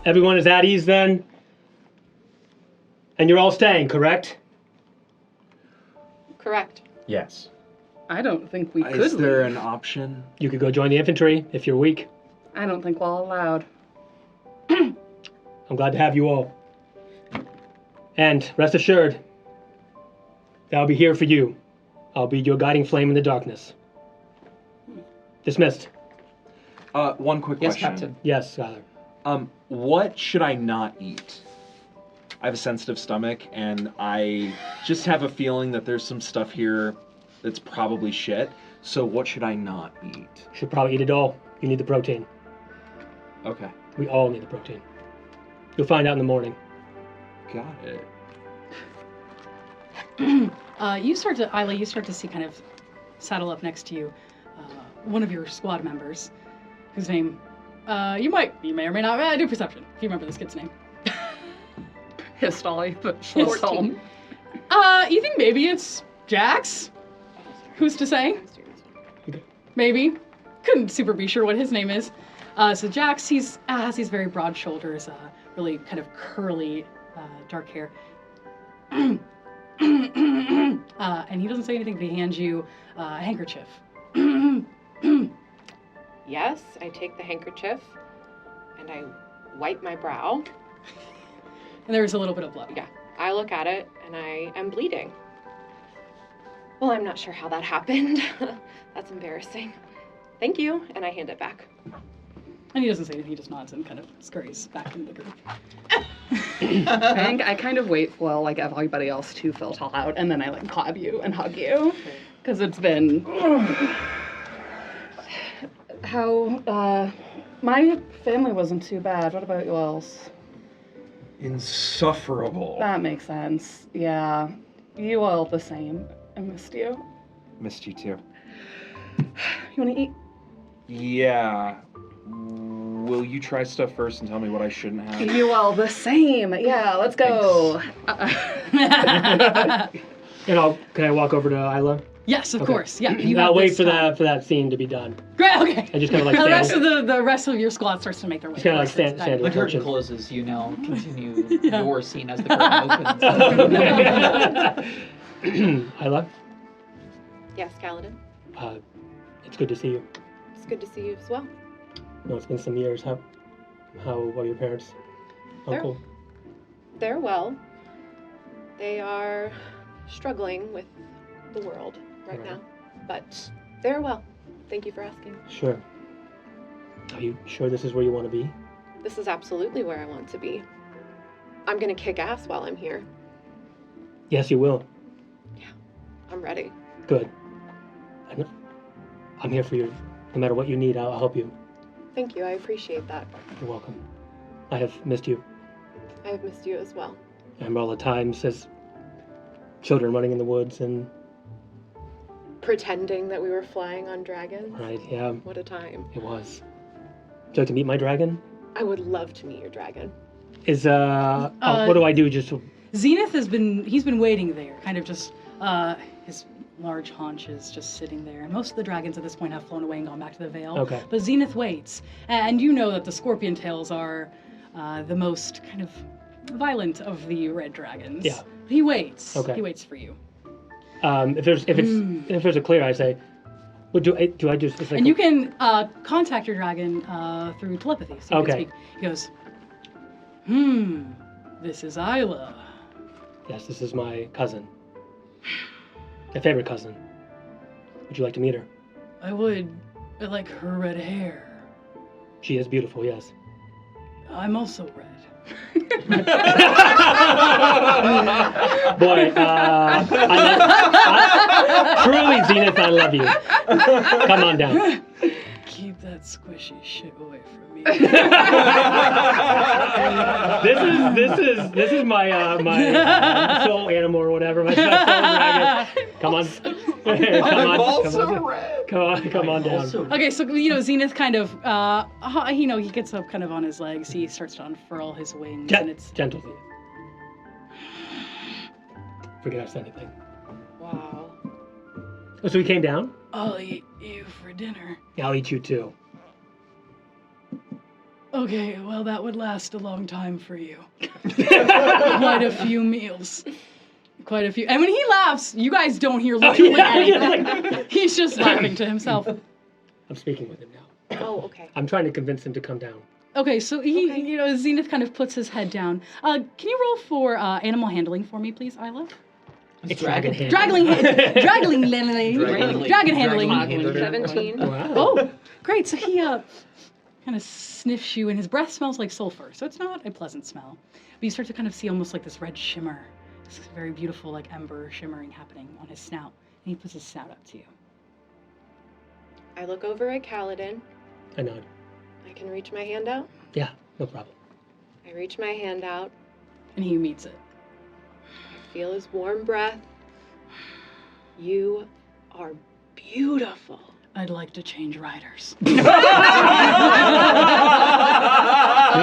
Everyone is at ease then? And you're all staying, correct? Correct. Yes. I don't think we could Is there leave. an option? You could go join the infantry if you're weak. I don't think we're allowed. I'm glad to have you all. And rest assured, that I'll be here for you. I'll be your guiding flame in the darkness. Dismissed. One quick Yes, question. Captain. Yes, Skyler. What should I not eat? I have a sensitive stomach, and I just have a feeling that there's some stuff here that's probably shit. So what should I not eat? Should probably eat it all. You need the protein. Okay. We all need the protein. You'll find out in the morning. Got it. Isla, you start to see kind of saddle up next to you one of your squad members, whose name you may or may not do perception if you remember this kid's name. Histolly, but she's home. You think maybe it's Jax? Who's to say? Maybe. Couldn't super be sure what his name is. So Jax, has these very broad shoulders, really kind of curly, dark hair. And he doesn't say anything, but he hands you a handkerchief. Yes, I take the handkerchief and I wipe my brow. And there's a little bit of blood. Yeah, I look at it and I am bleeding. Well, I'm not sure how that happened. That's embarrassing. Thank you, and I hand it back. And he doesn't say anything, he just nods and kind of scurries back into the group. I think I kind of wait for like everybody else to filter out, and then I like grab you and hug you, because it's been how my family wasn't too bad. What about yours? Insufferable. That makes sense. Yeah, you all the same. I missed you. Missed you too. You want to eat? Yeah. Will you try stuff first and tell me what I shouldn't have? You all the same. Yeah, let's go. And can I walk over to Isla? Yes, of course. Yeah. I'll wait for that scene to be done. Great. Okay. And just kind of like And the rest of your squad starts to make their way. Just kind of like stand The to curtain attention. closes, you now continue Yeah. your scene as the curtain opens. Isla, Yes, Caladan. it's good to see you. It's good to see you as well. No, it's been some years. How are your parents? Uncle? They're well. They are struggling with the world right now, but they're well. Thank you for asking. Sure. Are you sure this is where you want to be? This is absolutely where I want to be. I'm gonna kick ass while I'm here. Yes, you will. I'm ready. Good. I'm here for you. No matter what you need, I'll help you. Thank you, I appreciate that. You're welcome. I have missed you. I have missed you as well. I remember all the times as children running in the woods and... Pretending that we were flying on dragons. Right, yeah, What a time. it was. Would you like to meet my dragon? I would love to meet your dragon. What do I do just to... Zenith he's been waiting there, kind of just, his large haunches just sitting there. And most of the dragons at this point have flown away and gone back to the Vale. Okay. But Zenith waits. And you know that the scorpion tails are the most kind of violent of the red dragons. Yeah. He waits. Okay. He waits for you. If there's a clear, I say, well, do I just... It's like And you can contact your dragon through telepathy. So you Okay. can speak. He goes, this is Isla. Yes, this is my cousin. My favorite cousin. Would you like to meet her? I would. I like her red hair. She is beautiful, yes. I'm also red. Boy, truly, Zenith, I love you. Come on down. Keep that squishy shit away from me. This is my my soul animal or whatever. My soul dragon. Come on, come on down. Okay, so Zenith kind of, he gets up kind of on his legs. He starts to unfurl his wings, and it's Gentle, Zenith. Forget I said anything. Wow. Oh, so he came down? I'll eat you for dinner. Yeah, I'll eat you too. Okay, well, that would last a long time for you. Quite a few meals. Quite a few. And when he laughs, you guys don't hear literally anything. He's just laughing to himself. I'm speaking with him now. Oh, okay. I'm trying to convince him to come down. Okay, so Zenith kind of puts his head down. Can you roll for animal handling for me, please, Isla? It's dragon handling. Dragon handling. 17. Wow. Oh, great. So he kind of sniffs you, and his breath smells like sulfur, so it's not a pleasant smell. But you start to kind of see almost like this red shimmer, this very beautiful like ember shimmering happening on his snout, and he puts his snout up to you. I look over at Caladan. I nod. I can reach my hand out. Yeah, no problem. I reach my hand out. And he meets it. I feel his warm breath. You are beautiful. I'd like to change riders. No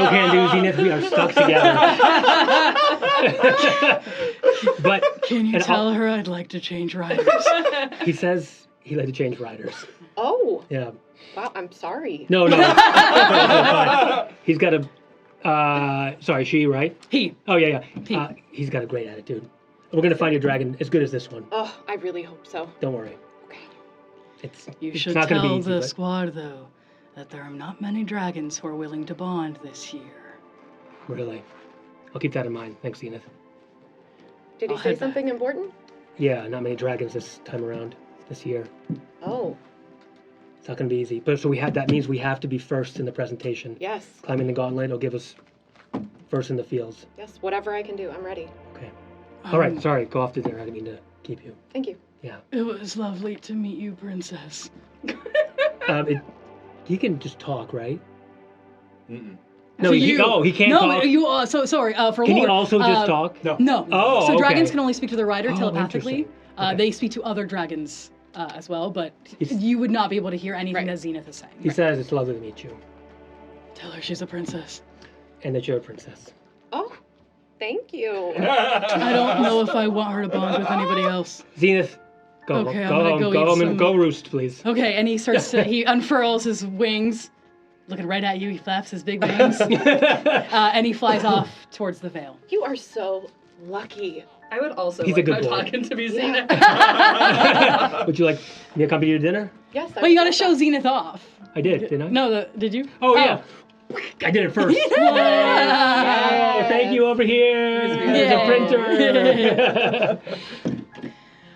can do, Zenith. We are stuck together. But Can you tell her I'd like to change riders? he says he'd like to change riders. Oh, Yeah. wow, I'm sorry. No. He's got a. Sorry, she, right? He. Oh, yeah. He. He's got a great attitude. We're going to find your dragon as good as this one. Oh, I really hope so. Don't worry. Okay. You It's should not gonna be tell easy, the but- squad, though, that there are not many dragons who are willing to bond this year. Really. I'll keep that in mind. Thanks, Zenith. Did he I'll say head something important? Yeah, not many dragons this time around, this year. Oh, It's not going to be easy. But so that means we have to be first in the presentation. yes. Climbing the gauntlet will give us first in the fields. Yes, whatever I can do, I'm ready. Okay. All right, sorry. Go off to dinner. I didn't mean to keep you. Thank you. Yeah. It was lovely to meet you, Princess. He can just talk, right? Mm-mm. No, So he can't no, talk. you. So sorry. For Can he Lord, also just talk? No. No. Oh, So okay. dragons can only speak to the rider Oh, telepathically. interesting. Okay. They speak to other dragons as well, but He's- you would not be able to hear anything Right. that Zenith is saying. He says it's lovely to meet you, Tell her she's a princess. and that you're a princess. Oh, thank you. I don't know if I want her to bond with anybody else. Zenith, go, Okay, I'm go gonna home, go go eat home, some- and go roost, please. Okay, and he starts to, he unfurls his wings, looking right at you. He flaps his big wings, and he flies off towards the Vale. You are so lucky. I would also He's a like good my boy. talking to be Yeah. Zenith. Would you like me to accompany you to dinner? Yes. But you gotta show Zenith off. I did, didn't I? No, did you? Oh, yeah. I did it first. Yeah. Oh, thank you over here. There's a printer.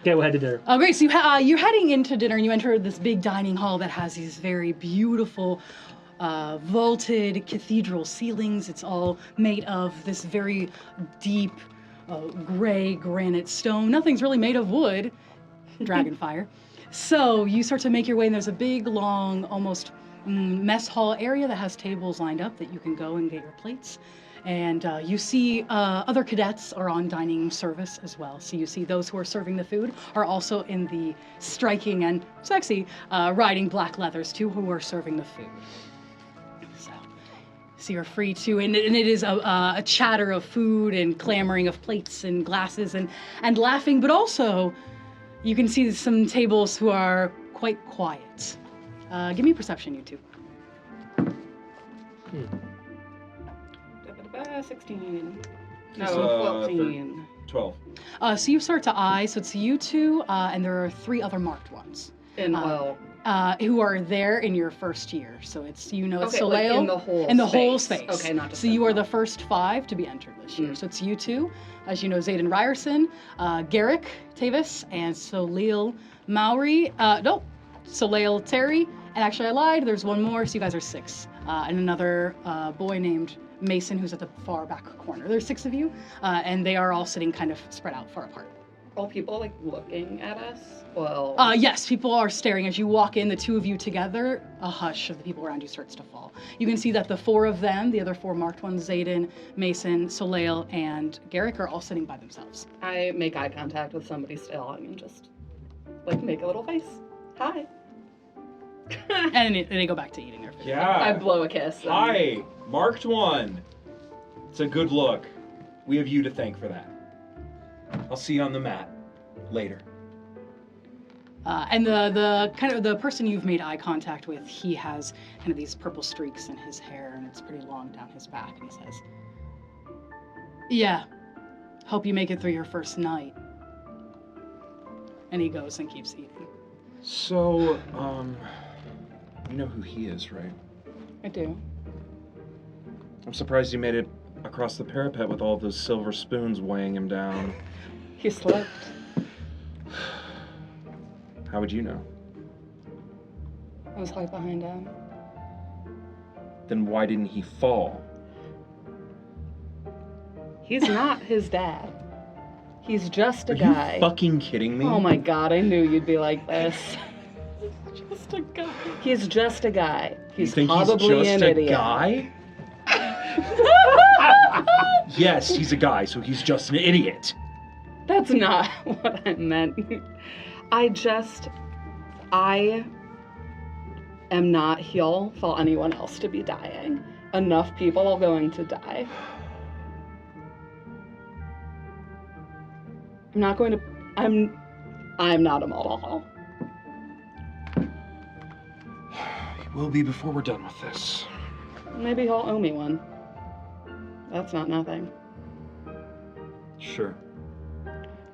Okay, we'll head to dinner. Oh, great. So you're heading into dinner, and you enter this big dining hall that has these very beautiful vaulted cathedral ceilings. It's all made of this very deep gray granite stone. Nothing's really made of wood. Dragon fire. So you start to make your way, and there's a big, long, almost mess hall area that has tables lined up that you can go and get your plates. And you see other cadets are on dining service as well. So you see those who are serving the food are also in the striking and sexy riding black leathers too, who are serving the food. So you're free to, and it is a chatter of food and clamoring of plates and glasses and laughing, but also you can see some tables who are quite quiet. Give me a perception, you two. 16. No, So, 14. 12. So you start to eye, so it's you two, and there are 3 other marked ones. In well, Who are there in your first year. So it's, it's okay, like Soleil. in the whole in the whole space. Okay, not just so you in are the the- first 5 to be entered this year. So it's you two, as you know, Zayden Ryerson, Garrick Tavis, and Soleil Mowry. Soleil Terry. And actually I lied, there's one more, so you guys are 6. And another boy named Mason, who's at the far back corner. There's 6 of you, and they are all sitting kind of spread out far apart. all people like looking at us. Well, Yes, people are staring as you walk in, the 2 of you together. A hush of the people around you starts to fall. You can see that the 4 of them, the other 4 marked ones, Zayden, Mason, Soleil, and Garrick, are all sitting by themselves. I make eye contact with somebody still and just like make a little face. Hi. And they go back to eating their food. I Yeah. blow a kiss. and- Hi, marked one. It's a good look. We have you to thank for that. I'll see you on the mat later. And the kind of the person you've made eye contact with, he has kind of these purple streaks in his hair, and it's pretty long down his back. And he says, "Yeah, hope you make it through your first night." And he goes and keeps eating. So, you know who he is, right? I do. I'm surprised he made it across the parapet with all those silver spoons weighing him down. He slipped. How would you know? I was right behind him. Then why didn't he fall? He's not his dad. He's just a Are guy. you fucking kidding me? Oh my god, I knew you'd be like this. Just a guy. He's just a guy. He's You think probably he's just an a idiot. guy? Yes, he's a guy, so he's just an idiot. That's not what I meant. I am not here for anyone else to be dying. Enough people are going to die. I'm not a model. He will be before we're done with this. Maybe he'll owe me one. That's not nothing. Sure.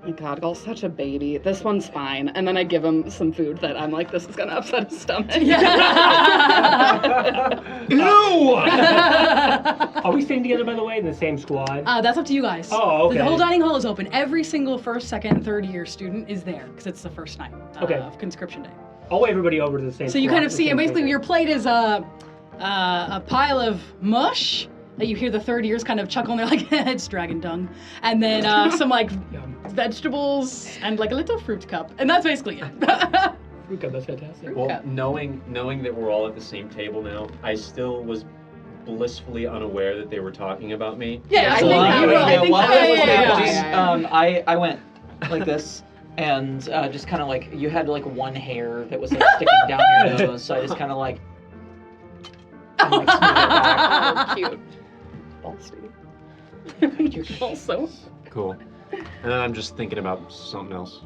My god, Gul's such a baby. This one's fine. And then I give him some food that I'm like, this is gonna upset his stomach. Ew! Are we staying together, by the way, in the same squad? That's up to you guys. Oh, okay. The whole dining hall is open. Every single first, second, and third year student is there because it's the first night of conscription day. I'll wave everybody over to the same So you squad, kind of the see, same and basically table. your plate is a pile of mush that you hear the third years kind of chuckle and they're like, it's dragon dung. And then some like Yum. vegetables and like a little fruit cup. And that's basically it. Fruit cup, that's fantastic. Well, Yeah. knowing that we're all at the same table now, I still was blissfully unaware that they were talking about me. Yeah, I So, think that was- I think while that- I was yeah, there, yeah, just, I went like this, and just kind of like, you had like one hair that was like sticking down your nose, so I just kind of like, and, like smoothed it back. Oh, cute. Balsty. Also. Cool. And then I'm just thinking about something else.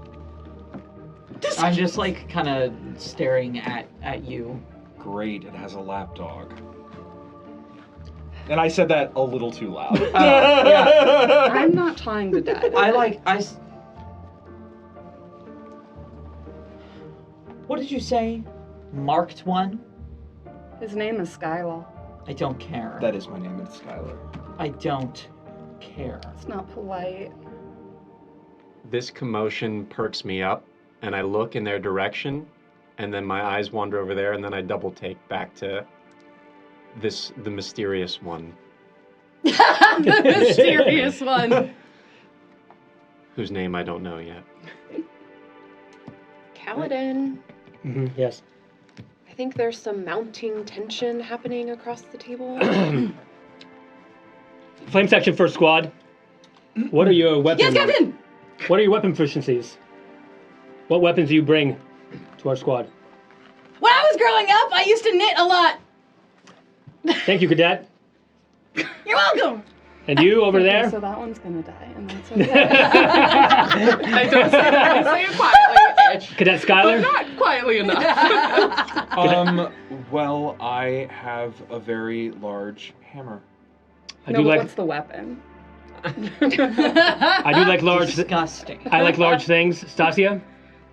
I'm just like kind of staring at you. Great, it has a lapdog. And I said that a little too loud. Yeah. I'm not trying to die. What did you say? Marked one? His name is Skyler. I don't care. That is my name, it's Skyler. I don't care. It's not polite. This commotion perks me up, and I look in their direction, and then my eyes wander over there, and then I double take back to the mysterious one, The mysterious one. whose name I don't know yet. Caladan, Yes. I think there's some mounting tension happening across the table. Flame section first squad. What are your weapons? Yes, Captain! What are your weapon proficiencies? What weapons do you bring to our squad? When I was growing up, I used to knit a lot. Thank you, cadet. You're welcome. And you over Okay, there? so that one's gonna die, and that's okay. I don't say that. I say it quietly. Cadet Skyler? Not quietly enough. Well, I have a very large hammer. I No, do but like what's the weapon? I do like large Disgusting. I like large things. Stasia?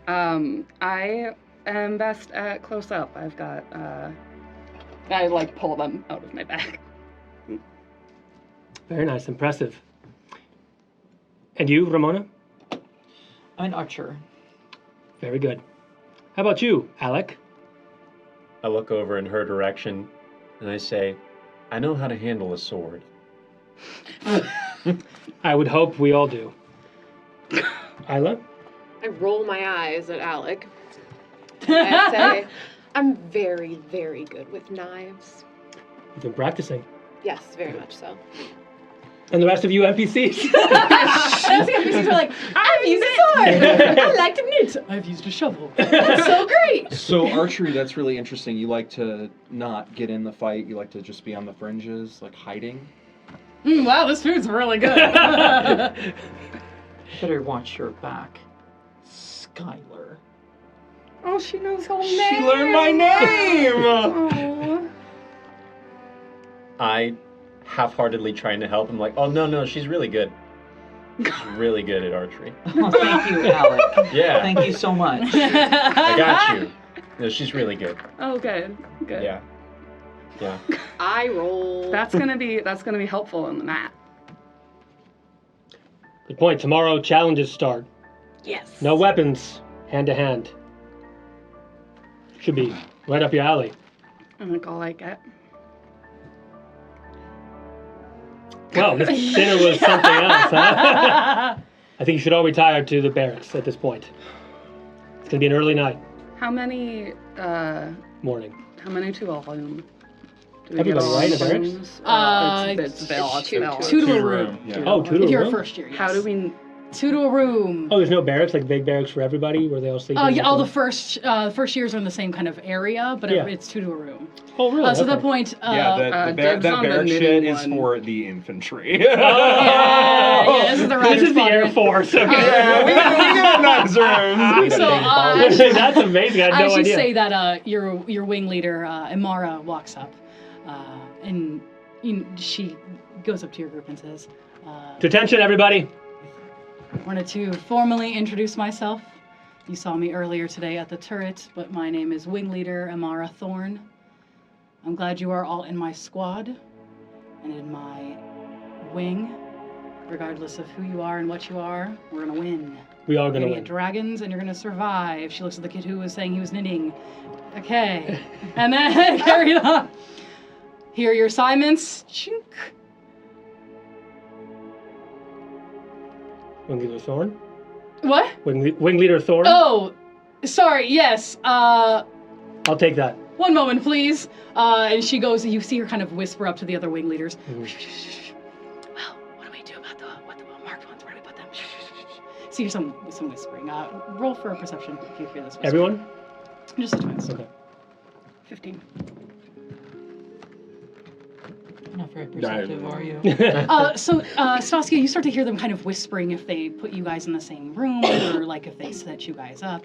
I am best at close up. I've got, I like pull them out of my bag. Very nice, impressive. And you, Ramona? I'm an archer. Very good. How about you, Alic? I look over in her direction, and I say, I know how to handle a sword. I would hope we all do. Isla? I roll my eyes at Alic. I say, I'm very, very good with knives. You've been practicing. Yes, very much so. And the rest of you NPCs? That's the NPCs are like, I've used a sword. I like to knit. I've used a shovel. That's so great. So archery, that's really interesting. You like to not get in the fight. You like to just be on the fringes, like hiding. Wow, this food's really good. Better watch your back. Skyler. Oh, she knows her name. She learned my name! Aw. I half-heartedly trying to help. I'm like, oh, no, she's really good. She's really good at archery. Oh, thank you, Alic. Yeah, Thank you so much. I got you. No, she's really good. Oh, good. Good. Yeah. Yeah. I roll. That's gonna be helpful in the map. Good point. Tomorrow, challenges start. Yes. No weapons, hand to hand. Should be right up your alley. I think I'll like it. Well, this dinner was something else, huh? I think you should all retire to the barracks at this point. It's gonna be an early night, How many morning. to a room? Do we Everybody, get right, in the rooms? It's Bill. two to Two to a Two room. room, yeah. Oh, two to If a you're a room? first year, yes. How do we? 2 to a room. Oh, there's no barracks, like big barracks for everybody, where they all sleep. Oh, in yeah, one all the room? first years are in the same kind of area, but Yeah. it's 2 to a room. Oh, really? So at that Okay. point, that dibs on the barrack knitting shit is one. for the infantry. yeah, this is the This Rider is the Air Squadron. Force. Okay. Yeah, we got nice rooms. So That's amazing. I I had no should idea. say that your wing leader, Amara, walks up, and she goes up to your group and says, To attention, everybody. wanted to formally introduce myself. You saw me earlier today at the turret, but my name is Wing Leader Amara Thorne. I'm glad you are all in my squad and in my wing. Regardless of who you are and what you are, we're gonna win. We are You're gonna gonna win. get dragons and you're gonna survive. She looks at the kid who was saying he was knitting. Okay. And then carried on. Here are your assignments. Chink. Wing Leader Thorne. What? Wing Leader Thorne. Oh, sorry, yes. I'll take that. One moment, please. And she goes, you see her kind of whisper up to the other wing leaders. Mhm. Well, what do we do about what the marked ones? Where do we put them? See some whispering. Roll for a perception if you hear this whisper. Everyone? Just the twins. Okay. 15. Not very perceptive, are you? So, Staskia, you start to hear them kind of whispering if they put you guys in the same room or like if they set you guys up.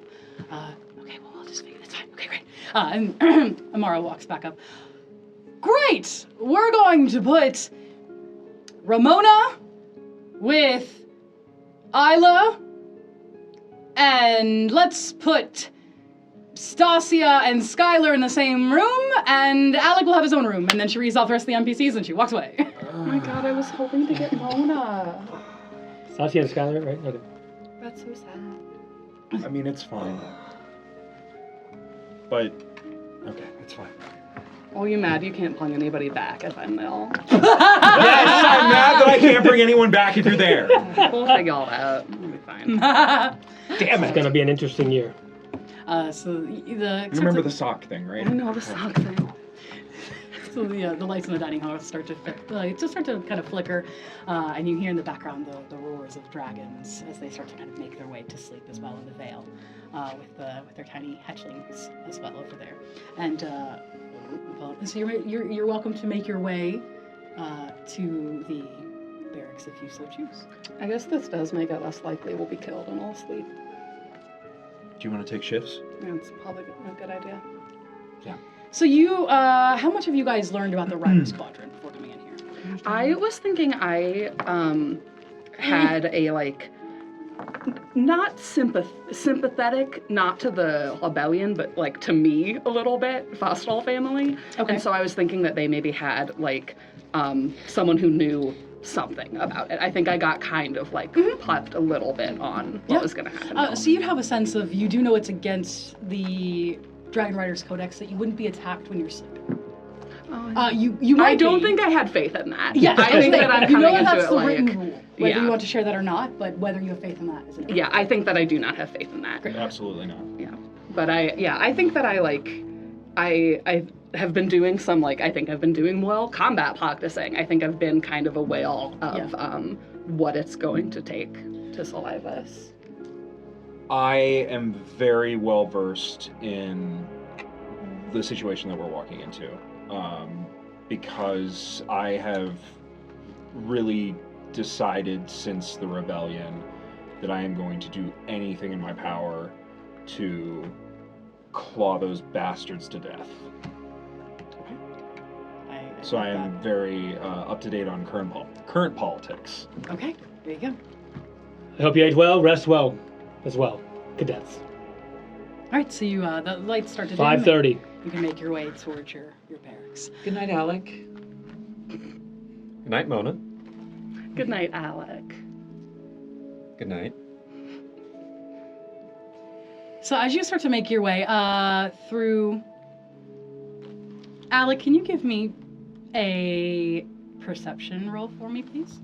Okay, well, I'll just figure this out. Okay, great. And Amara walks back up. Great! We're going to put Ramona with Isla, and let's put Stasia and Skyler in the same room, and Alic will have his own room. And then she reads off the rest of the NPCs and she walks away. Oh my god, I was hoping to get Mona. Sassy and Skyler, right? Okay. That's so sad. I mean, it's fine. But, okay, it's fine. Oh, you mad you can't plug anybody back if I'm ill? Yes, I'm mad that I can't bring anyone back if you're there. We'll figure all that out. It'll be fine. Damn it. It's gonna be an interesting year. So the You remember the sock thing, right? I know the sock thing. So the lights in the dining hall start to kind of flicker, and you hear in the background the roars of dragons as they start to kind of make their way to sleep as well in the Vale, with their tiny hatchlings as well over there. And so you're welcome to make your way to the barracks if you so choose. I guess this does make it less likely we'll be killed and all sleep. Do you want to take shifts? Yeah, it's probably a good idea. So you, how much have you guys learned about the Rider Squadron before coming in here? I was thinking I had a not sympathetic, not to the rebellion, but to me a little bit, Fostall family. Okay. And so I was thinking that they maybe had someone who knew something about it. I think I got kind of puffed a little bit on what was going to happen. So you'd have a sense of, you do know it's against the Dragon Riders Codex that you wouldn't be attacked when you're sleeping. You might I don't be. think I had faith in that. Yes, I think that I'm you coming know into that's it the written rule. Whether yeah. you want to share that or not, but whether you have faith in that is another. Yeah, I think that I do not have faith in that. Absolutely not. Yeah, but I think that I have been doing some I think I've been doing well combat practicing. I think I've been kind of a whale of what it's going to take to survive us. I am very well versed in the situation that we're walking into, because I have really decided since the rebellion that I am going to do anything in my power to claw those bastards to death. So I am very up to date on current politics. Okay, there you go. I hope you ate well, rest well, as well, cadets. All right, so you the lights start to dim. 5:30. You can make your way towards your barracks. Good night, Alic. Good night, Mona. Good night, Alic. Good night. So as you start to make your way through, Alic, can you give me a perception roll for me, please?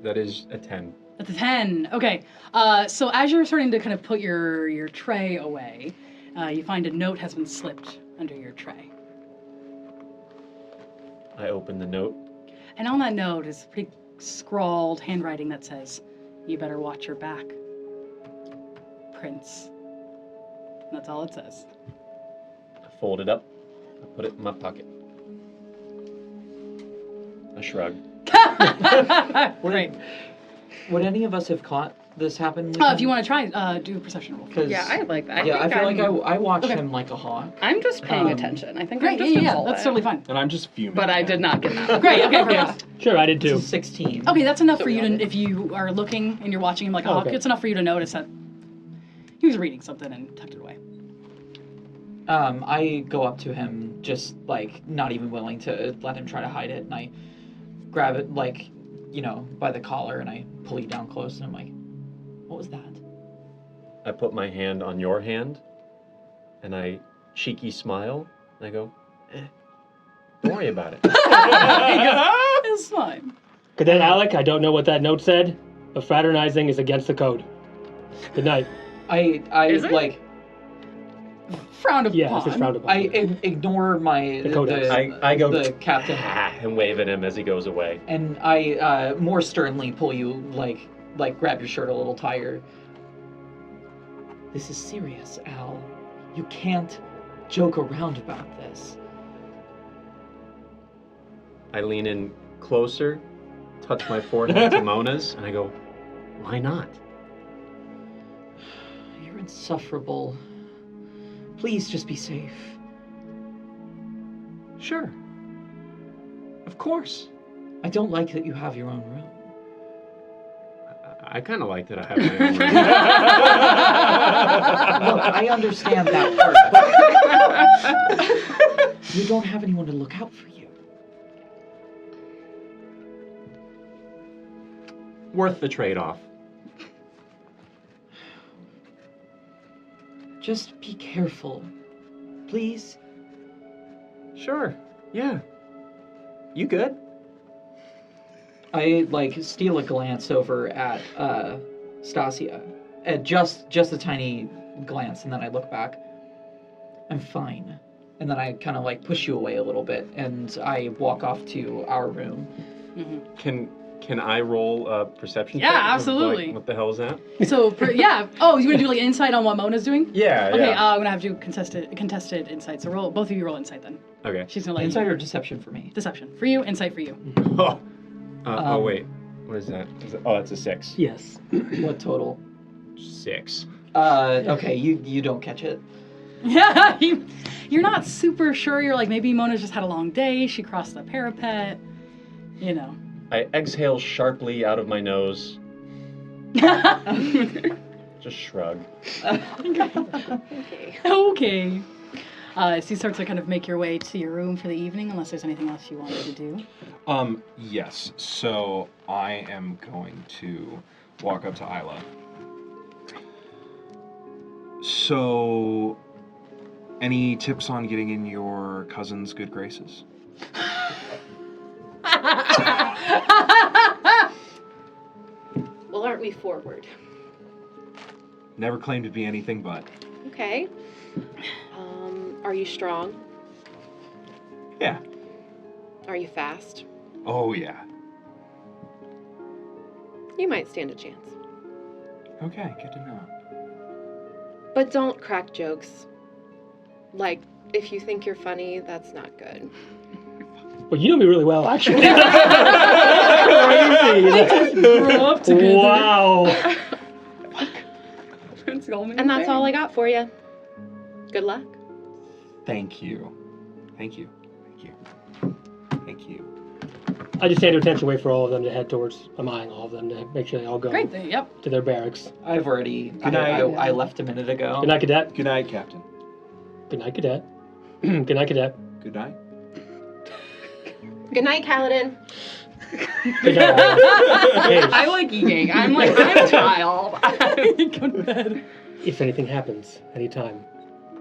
That is a 10. That's a 10. Okay. So as you're starting to kind of put your tray away, you find a note has been slipped under your tray. I open the note. And on that note is pretty scrawled handwriting that says, "You better watch your back, Prince." And that's all it says. I fold it up. I put it in my pocket. I shrug. Great. Would any of us have caught this happen? If you want to try, do a perception roll. Yeah, I like that. I feel like I watched Okay. him like a hawk. I'm just paying attention. I think I'm Great, just yeah, involved. that's totally fine. And I'm just fuming. But I did not get that. Great, okay, perfect. Sure, I did It's too. a 16. Okay, that's enough for you to, if you are looking and you're watching him like a hawk, Okay. it's enough for you to notice that he was reading something and tucked it away. I go up to him, just like not even willing to let him try to hide it, and I grab it like, by the collar, and I pull you down close, and I'm like, "What was that?" I put my hand on your hand, and I cheeky smile, and I go, don't worry about it. It's fine. Cadet Alic, I don't know what that note said, but fraternizing is against the code. Good night. I Is it? like Frowned upon. Yeah, this is frowned upon. I ignore my The codex. I go the captain, and wave at him as he goes away. and I more sternly pull you like grab your shirt a little tighter. This is serious, Al. You can't joke around about this. I lean in closer, touch my forehead to Mona's, and I go, why not? You're insufferable. Please just be safe. Sure. Of course. I don't like that you have your own room. I kind of like that I have my own room. Look, I understand that part, but you don't have anyone to look out for you. Worth the trade-off. Just be careful. Please? Sure. Yeah. You good? I steal a glance over at Stasia. Just a tiny glance, and then I look back. I'm fine. And then I kind of push you away a little bit, and I walk off to our room. Mm-hmm. Can I roll a perception Yeah, check? absolutely. What the hell is that? So, yeah. Oh, you want to do insight on what Mona's doing? Yeah, Okay, yeah. I'm going to have to do contested insight. So both of you roll insight then. Okay. She's going to let Insight you. or deception for me? Deception. For you, insight for you. Oh, wait. What is that? Oh, that's a 6. Yes. What total? 6. Okay, you don't catch it. Yeah, you're not super sure. You're like, maybe Mona's just had a long day. She crossed the parapet. I exhale sharply out of my nose. Just shrug. Okay. So you start to kind of make your way to your room for the evening, unless there's anything else you wanted to do. Yes. So I am going to walk up to Isla. So, any tips on getting in your cousin's good graces? Well, aren't we forward? Never claimed to be anything but. Okay. Are you strong? Yeah. Are you fast? Oh, yeah. You might stand a chance. Okay, good to know. But don't crack jokes. If you think you're funny, that's not good. Well, you know me really well, actually. Crazy. Grew up together. Wow. And that's all I got for you. Good luck. Thank you. Thank you. Thank you. Thank you. I just stand to attention, wait for all of them to head towards. I'm eyeing all of them to make sure they all go Great. Yep. to their barracks. I've already. Good night. I left a minute ago. Good night, cadet. Good night, Captain. Good night, cadet. Good night, cadet. Good night. Good night, Caladan. Good night. Hey, I like eating. I'm a child. Go to bed. if anything happens, anytime,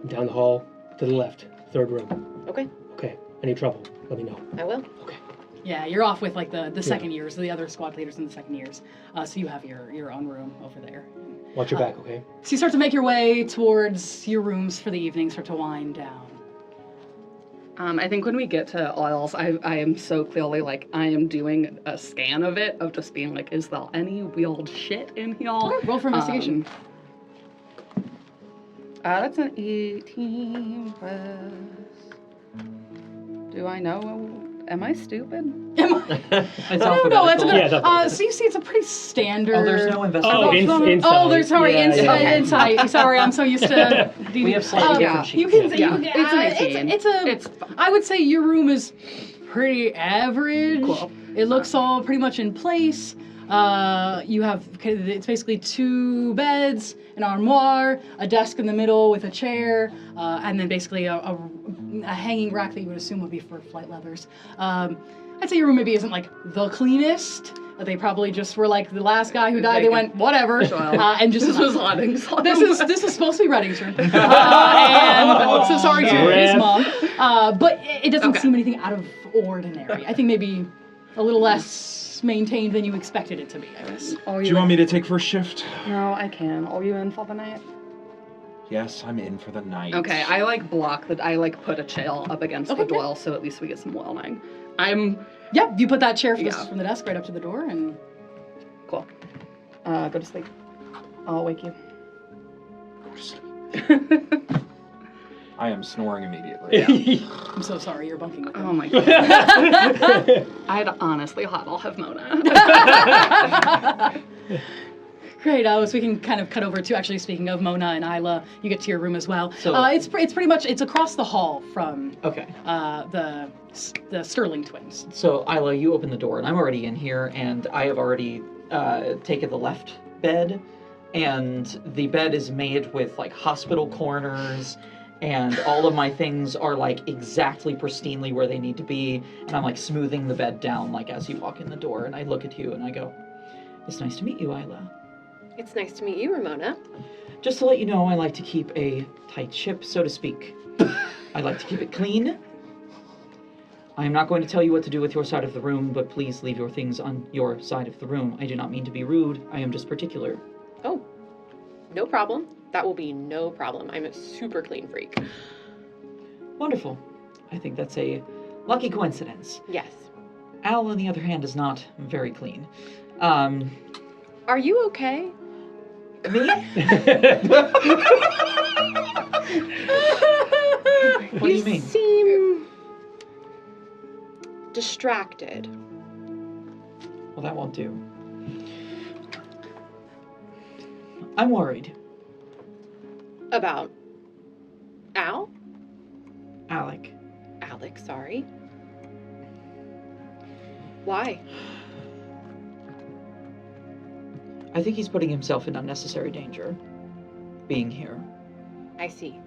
down the hall to the left, third room. Okay, Okay. Any trouble? Let me know. I will. Okay. Yeah, you're off with like the second years, the other squad leaders in the second years. So you have your own room over there. Watch your back, okay? So you start to make your way towards your rooms for the evening, start to wind down. I think when we get to oils, I am so clearly like, I am doing a scan of it, of just being like, is there any weird shit in here? Okay, roll for investigation. That's an 18 plus. Do I know? Am I stupid? It's No, alphabetical. that's a good. Yeah, it's alphabetical. So you see, it's a pretty standard. Oh, there's no investigation. Oh, insight. Oh, there's sorry, Yeah, insight. yeah. Insight. Sorry, I'm so used to. We have slightly yeah. different sheets. You can. Yeah, You, it's an 18. It's I would say your room is pretty average. Cool. It looks all pretty much in place. You have, it's basically 2 beds, an armoire, a desk in the middle with a chair, and then basically a hanging rack that you would assume would be for flight leathers. I'd say your room maybe isn't like the cleanest. They probably just were like the last guy who died. They went whatever, and just This was Redding's. this is supposed to be Redding's room. And so sorry to his mom. But it doesn't seem anything out of ordinary. I think maybe a little less maintained than you expected it to be, I guess. Do you want me to take first shift? No, I can. Are you in for the night? Yes, I'm in for the night. Okay, I like put a chair up against the door so at least we get some well-lying. Yeah, you put that chair from, Yeah. from the desk right up to the door, and Cool. Go to sleep. I'll wake you. I am snoring immediately. I'm so sorry you're bunking with Oh him. my god. I'd honestly I'll have Mona. Great. So we can kind of cut over to actually speaking of Mona and Isla. You get to your room as well. So- It's pretty much it's across the hall from Okay. the Sterling twins. So, Isla, you open the door, and I'm already in here, and I have already taken the left bed, and the bed is made with, like, hospital corners, and all of my things are, like, exactly pristinely where they need to be, and I'm, like, smoothing the bed down, like, as you walk in the door, and I look at you, and I go, "It's nice to meet you, Isla. It's nice to meet you, Ramona. Just to let you know, I like to keep a tight ship, so to speak. I like to keep it clean. I am not going to tell you what to do with your side of the room, but please leave your things on your side of the room. I do not mean to be rude. I am just particular." Oh, no problem. That will be no problem. I'm a super clean freak. Wonderful. I think that's a lucky coincidence. Yes. Al, on the other hand, is not very clean. Are you okay? Me? What do you mean? Seem distracted. Well, that won't do. I'm worried. About Al? Alic. Alic, sorry. Why? I think he's putting himself in unnecessary danger. Being here. I see.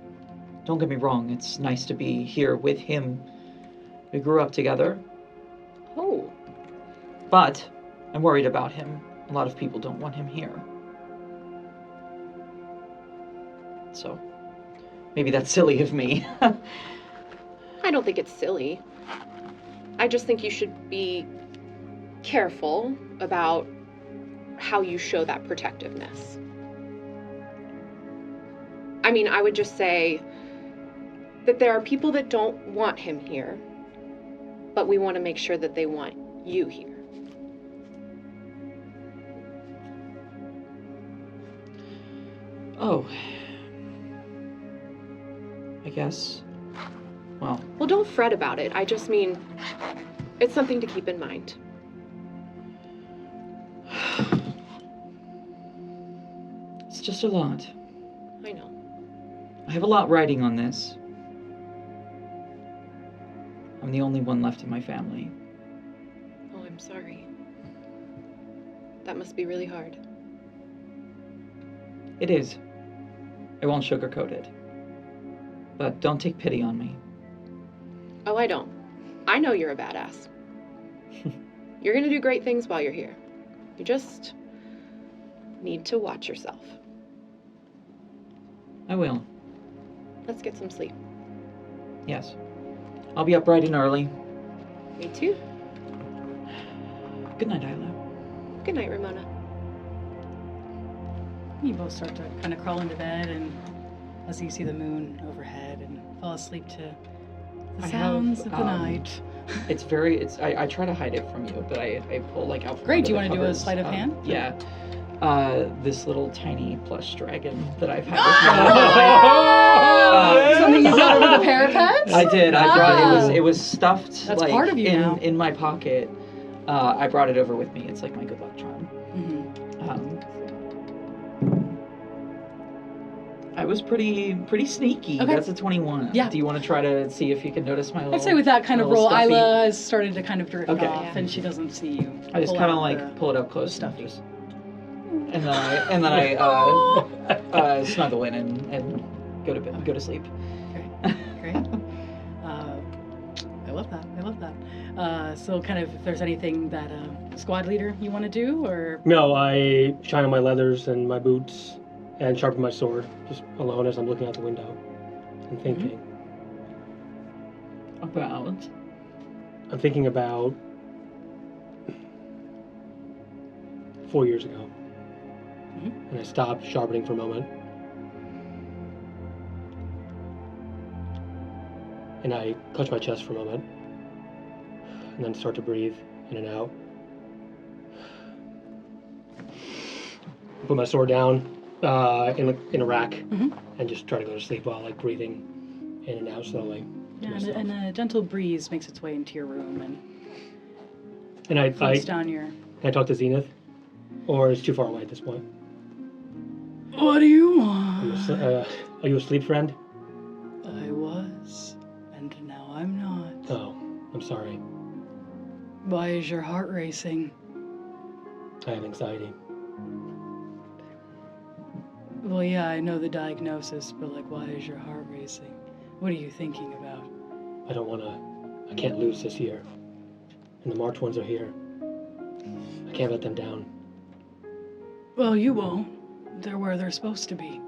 Don't get me wrong, it's nice to be here with him. We grew up together, Oh, but I'm worried about him. A lot of people don't want him here. So, maybe that's silly of me. I don't think it's silly. I just think you should be careful about how you show that protectiveness. I mean, I would just say that there are people that don't want him here, but we want to make sure that they want you here. Oh. I guess. Well, Well, don't fret about it. I just mean, It's something to keep in mind. It's just a lot. I know. I have a lot riding on this. I'm the only one left in my family. Oh, I'm sorry. That must be really hard. It is. I won't sugarcoat it. But don't take pity on me. Oh, I don't. I know you're a badass. You're gonna do great things while you're here. You just need to watch yourself. I will. Let's get some sleep. Yes. I'll be up bright and early. Me too. Good night, Isla. Good night, Ramona. You both start to kind of crawl into bed, and as you see the moon overhead, and fall asleep to the sounds of the night. It's very, I try to hide it from you, but I pull like out from Great, under do you the want to do a covers, sleight of hand? Yeah. This little tiny plush dragon that I've had. Something you got over the parapet? I did. I brought it was stuffed That's like part of you now. in my pocket. I brought it over with me. It's like my good luck charm. I was pretty sneaky. Okay. That's a 21. Yeah. Do you want to try to see if you can notice my little? I'd say with that kind of little roll, stuffy? Isla has started to kind of drift Okay. off, and she doesn't see you. I just pull kind of out like the- pull it up close stuffy. and then I snuggle in and go to sleep. Great. I love that. I love that. So kind of, if there's anything that squad leader you want to do, or No, I shine on my leathers and my boots and sharpen my sword, just alone as I'm looking out the window and thinking. About. I'm thinking about 4 years ago. And I stopped sharpening for a moment. And I clutch my chest for a moment. And then start to breathe in and out. Put my sword down in a rack and just try to go to sleep while like breathing in and out slowly. yeah, and a gentle breeze makes its way into your room and And floats down your. Can I talk to Zenith? Or is it too far away at this point? What do you Are want? you asleep, friend? I was, and now I'm not. Oh, I'm sorry. Why is your heart racing? I have anxiety. Well, yeah, I know the diagnosis, but like, why is your heart racing? What are you thinking about? I can't lose this year. And the March ones are here. I can't let them down. Well, you won't. They're where they're supposed to be.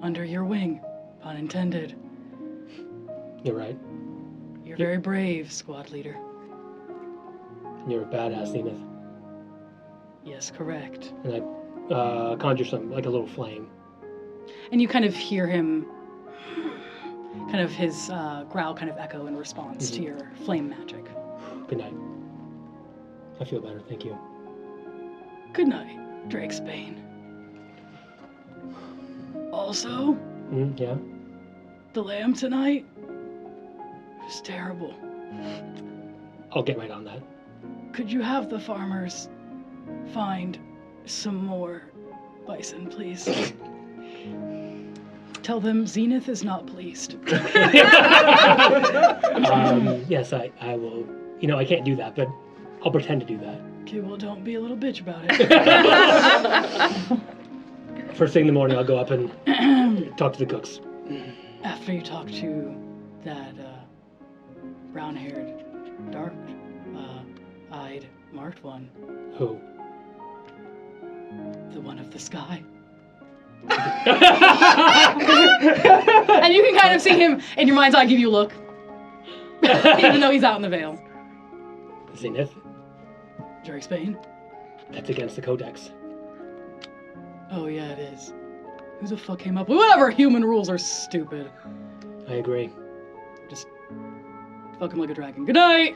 Under your wing, pun intended. You're right. You're very brave, squad leader. And you're a badass, Zenith. Yes, correct. And I conjure some, like a little flame. And you kind of hear him, kind of his growl kind of echo in response to your flame magic. Good night. I feel better, thank you. Good night, Drakesbane. Also, Yeah? the lamb tonight was terrible. I'll get right on that. Could you have the farmers find some more bison, please? Tell them Zenith is not pleased. Yes, I will. You know, I can't do that, but I'll pretend to do that. Okay, well, don't be a little bitch about it. First thing in the morning, I'll go up and talk to the cooks. After you talk to that brown-haired, dark-eyed, marked one, Who? the one of the sky. And you can kind of see him in your mind's eye give you a look, even though he's out in the veil. Zenith? Drakesbane? That's against the codex. Oh yeah, it is. Who the fuck came up with whatever? Human rules are stupid. I agree. Just fuck him like a dragon. Good night.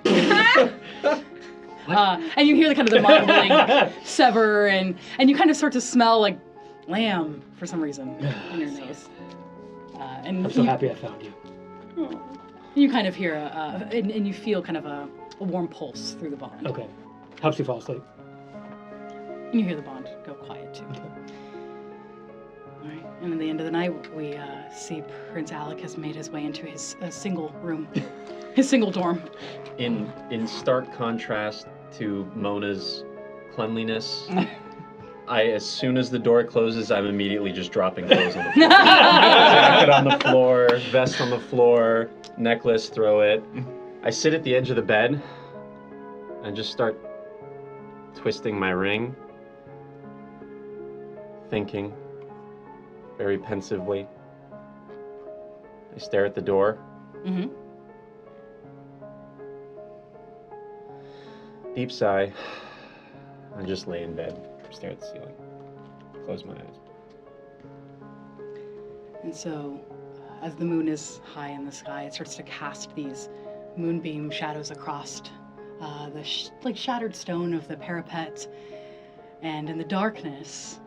And you hear the kind of the marbling sever, and you kind of start to smell like lamb for some reason in your nose. And I'm so happy I found you. you kind of hear and you feel kind of a warm pulse through the bond. Okay. Helps you fall asleep. And you hear the bond go quiet too. Okay. All right. And at the end of the night, we see Prince Alic has made his way into his single room, his single dorm. In stark contrast to Mona's cleanliness, as soon as the door closes, I'm immediately just dropping clothes on the floor. Jacket on the floor, vest on the floor, necklace, throw it. I sit at the edge of the bed and just start twisting my ring, thinking very pensively. I stare at the door. Mm-hmm. Deep sigh. I just lay in bed, stare at the ceiling, close my eyes. And so, as the moon is high in the sky, it starts to cast these moonbeam shadows across the shattered stone of the parapet. And in the darkness,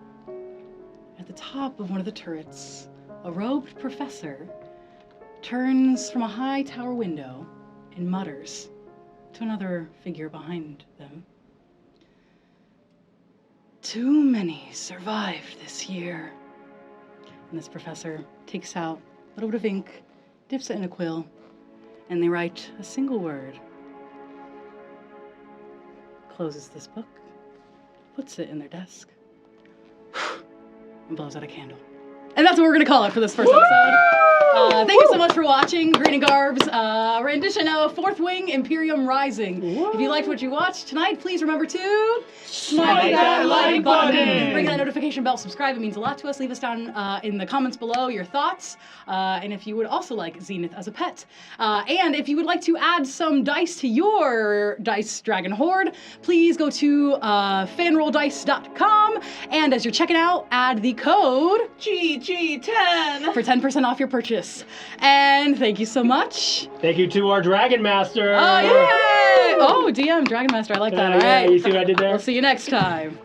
at the top of one of the turrets, a robed professor turns from a high tower window and mutters to another figure behind them. Too many survived this year. And this professor takes out a little bit of ink, dips it in a quill, and they write a single word. Closes this book, puts it in their desk, and blows out a candle. And that's what we're going to call it for this first episode. Thank you so much for watching Green and Garb's rendition of Fourth Wing Empyrean Rising. If you liked what you watched tonight, please remember to smack that like button. Ring that notification bell, subscribe. It means a lot to us. Leave us down in the comments below your thoughts. And if you would also like Zenith as a pet. And if you would like to add some dice to your Dice Dragon Horde, please go to fanrolldice.com. And as you're checking out, add the code GG10 for 10% off your purchase. And thank you so much. Thank you to our Dragon Master. Oh, yay! Oh, DM, Dragon Master, I like that. All Yeah, right. you see what I did there? We'll see you next time.